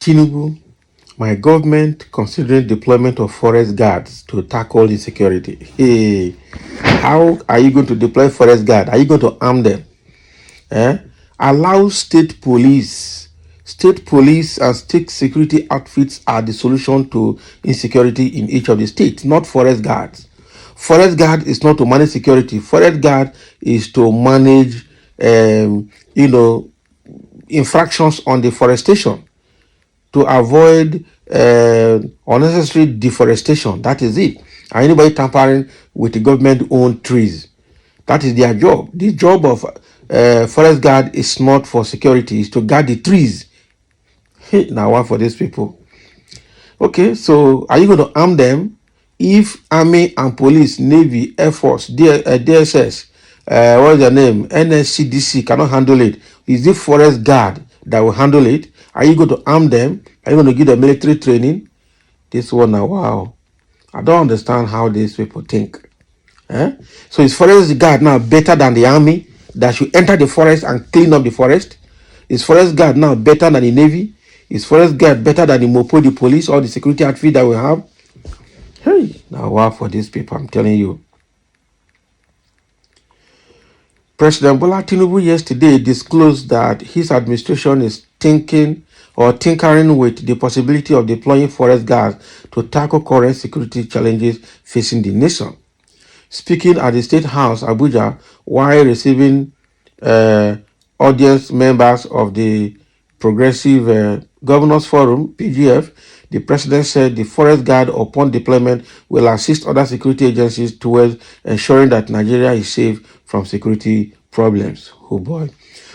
Tinubu, my government considering deployment of forest guards to tackle insecurity. Hey, how are you going to deploy forest guard? Are you going to arm them? Eh? Allow state police and state security outfits are the solution to insecurity in each of the states, not forest guards. Forest guard is not to manage security. Forest guard is to manage, um, you know, infractions on deforestation, to avoid unnecessary deforestation. That is it. And anybody tampering with the government-owned trees, that is their job. The job of forest guard is not for security, it's to guard the trees. Hey, now what for these people? Okay, so are you going to arm them? If army and police, navy, air force, DSS, what is their name, NSCDC cannot handle it, is it forest guard that will handle it? Are you going to arm them? Are you going to give them military training? This one now, wow. I don't understand how these people think. Eh? So is forest guard now better than the army that should enter the forest and clean up the forest? Is forest guard now better than the navy? Is forest guard better than the MOPO, the police, or the security outfit that we have? Hey, now wow for these people, I'm telling you. President Bola Tinubu yesterday disclosed that his administration is tinkering with the possibility of deploying forest guards to tackle current security challenges facing the nation. Speaking at the State House, Abuja, while receiving audience members of the Progressive Governors Forum, PGF, the president said the forest guard upon deployment will assist other security agencies towards ensuring that Nigeria is safe from security problems. Oh boy.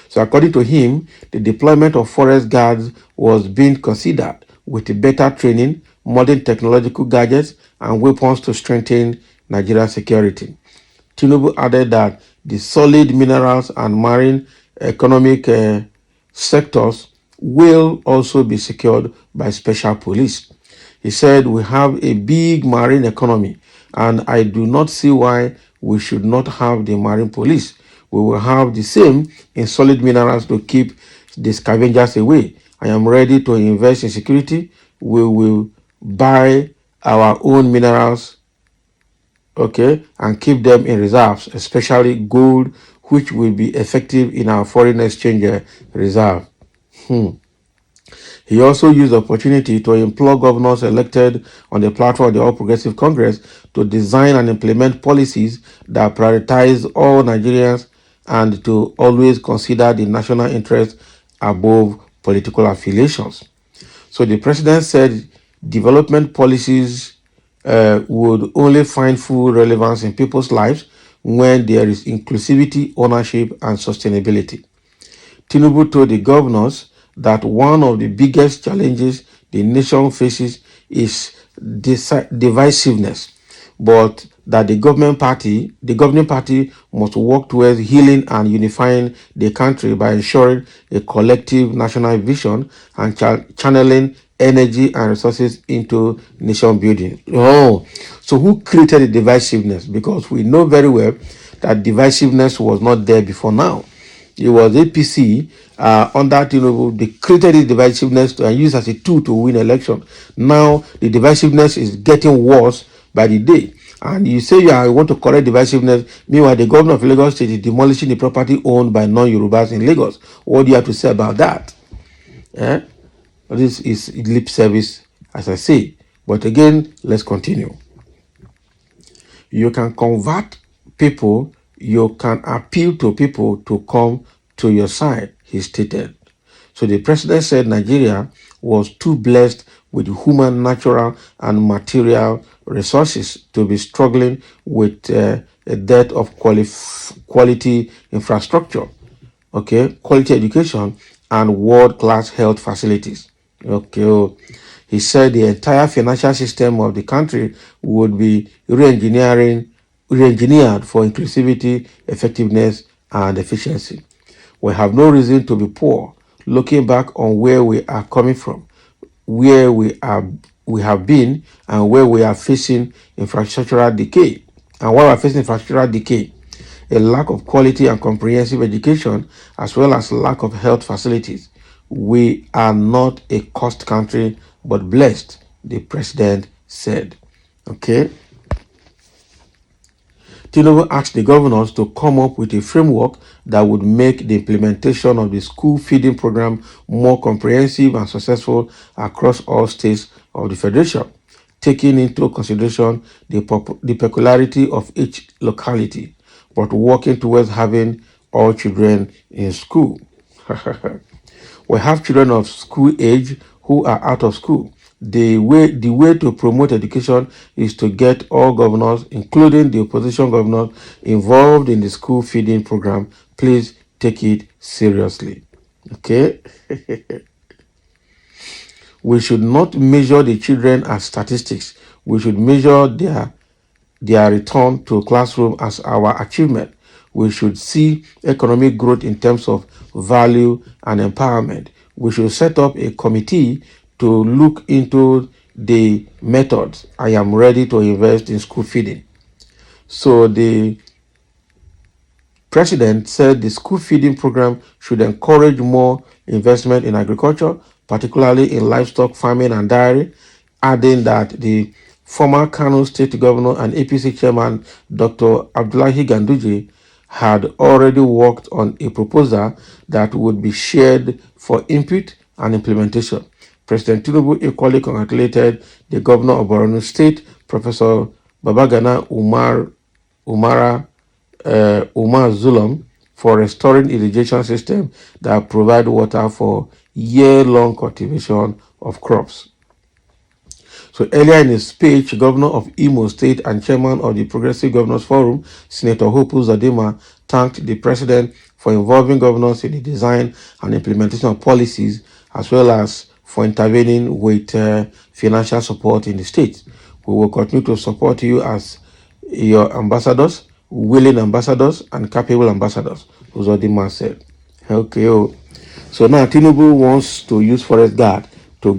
So according to him, the deployment of forest guards was being considered with better training, modern technological gadgets, and weapons to strengthen Nigeria's security. Tinubu added that the solid minerals and marine economic sectors will also be secured by special police. He said, we have a big marine economy, and I do not see why we should not have the marine police. We will have the same in solid minerals to keep the scavengers away. I am ready to invest in security. We will buy our own minerals, okay, and keep them in reserves, especially gold, which will be effective in our foreign exchange reserve. He also used the opportunity to implore governors elected on the platform of the All Progressive Congress to design and implement policies that prioritize all Nigerians and to always consider the national interest above political affiliations. So the president said development policies would only find full relevance in people's lives when there is inclusivity, ownership, and sustainability. Tinubu told the governors that one of the biggest challenges the nation faces is divisiveness, but that the governing party must work towards healing and unifying the country by ensuring a collective national vision and channeling energy and resources into nation building. Oh, so who created the divisiveness? Because we know very well that divisiveness was not there before now. It was APC under Tinubu. They created this divisiveness and used as a tool to win election. Now the divisiveness is getting worse by the day. And you say you want to correct divisiveness. Meanwhile, the governor of Lagos State is demolishing the property owned by non-Yorubas in Lagos. What do you have to say about that? Eh? This is lip service, as I say. But again, let's continue. You can convert people, you can appeal to people to come to your side, he stated. So the president said Nigeria was too blessed with human, natural, and material resources to be struggling with a dearth of quality infrastructure, okay, quality education, and world-class health facilities. Okay, he said the entire financial system of the country would be re-engineered for inclusivity, effectiveness, and efficiency. We have no reason to be poor. Looking back on where we are coming from, where we have been, and where we are facing infrastructural decay. And why we are facing infrastructural decay, a lack of quality and comprehensive education, as well as lack of health facilities. We are not a cursed country, but blessed, the president said. Okay. Tinubu asked the governors to come up with a framework that would make the implementation of the school feeding program more comprehensive and successful across all states of the federation, taking into consideration the peculiarity of each locality, but working towards having all children in school. We have children of school age who are out of school. The way to promote education is to get all governors, including the opposition governors, involved in the school feeding program. Please take it seriously. Okay? We should not measure the children as statistics. We should measure their return to classroom as our achievement. We should see economic growth in terms of value and empowerment. We should set up a committee to look into the methods. I am ready to invest in school feeding. So the president said the school feeding program should encourage more investment in agriculture, particularly in livestock farming and dairy, adding that the former Kano State Governor and APC Chairman Dr. Abdullahi Ganduje had already worked on a proposal that would be shared for input and implementation. President Tinubu equally congratulated the Governor of Borno State, Professor Babagana Umar Zulum, for restoring irrigation system that provide water for year-long cultivation of crops. So earlier in his speech, Governor of Imo State and Chairman of the Progressive Governors Forum, Senator Hope Uzodinma, thanked the President for involving governors in the design and implementation of policies, as well as for intervening with financial support in the state. We will continue to support you as your ambassadors, willing ambassadors, and capable ambassadors, Uzodinma said. Okay, so now Tinubu wants to use forest guard to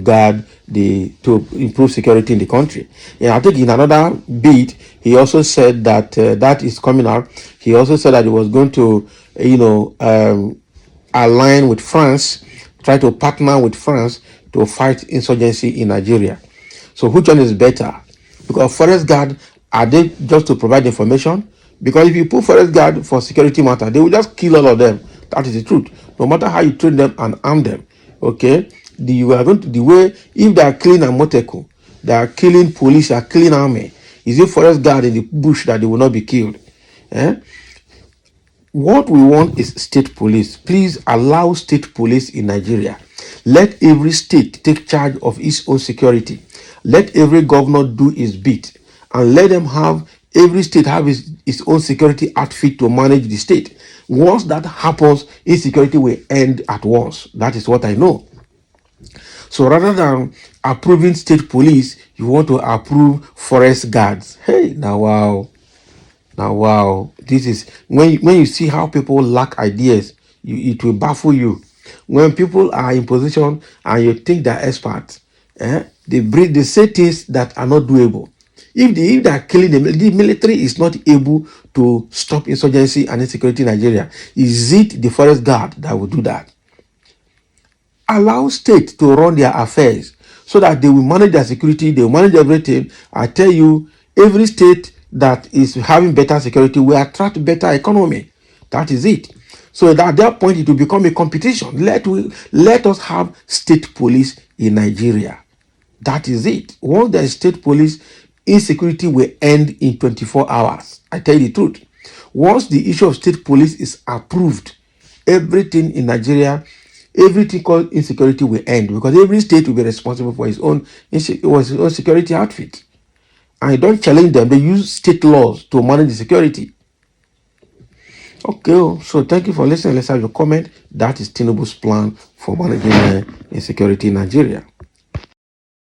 to improve security in the country. Yeah, I think in another bit he also said that that is coming out. He also said that he was going to, align with France, try to partner with France to fight insurgency in Nigeria. So which one is better? Because forest guard, are they just to provide information? Because if you put forest guard for security matter, they will just kill all of them. That is the truth. No matter how you train them and arm them, okay. You are going to the way if they are killing a Moteko, they are killing police, they are killing army. Is it forest guard in the bush that they will not be killed? Eh? What we want is state police. Please allow state police in Nigeria. Let every state take charge of its own security. Let every governor do his bit. And let them have, every state have its own security outfit to manage the state. Once that happens, insecurity will end at once. That is what I know. So rather than approving state police, you want to approve forest guards. Hey, now wow. Now, wow, this is when you see how people lack ideas, it will baffle you. When people are in position and you think they're experts, they say things that are not doable. If they are killing the military is not able to stop insurgency and insecurity in Nigeria, is it the forest guard that will do that? Allow state to run their affairs so that they will manage their security, they will manage everything. I tell you, every state that is having better security will attract better economy. That is it. So at that point, it will become a competition. Let us have state police in Nigeria. That is it. Once there is state police, insecurity will end in 24 hours. I tell you the truth. Once the issue of state police is approved, everything in Nigeria, everything called insecurity will end, because every state will be responsible for its own security outfit. And you don't challenge them. They use state laws to manage the security. Okay, so thank you for listening. Let's have your comment. That is Tinubu's plan for managing insecurity in Nigeria.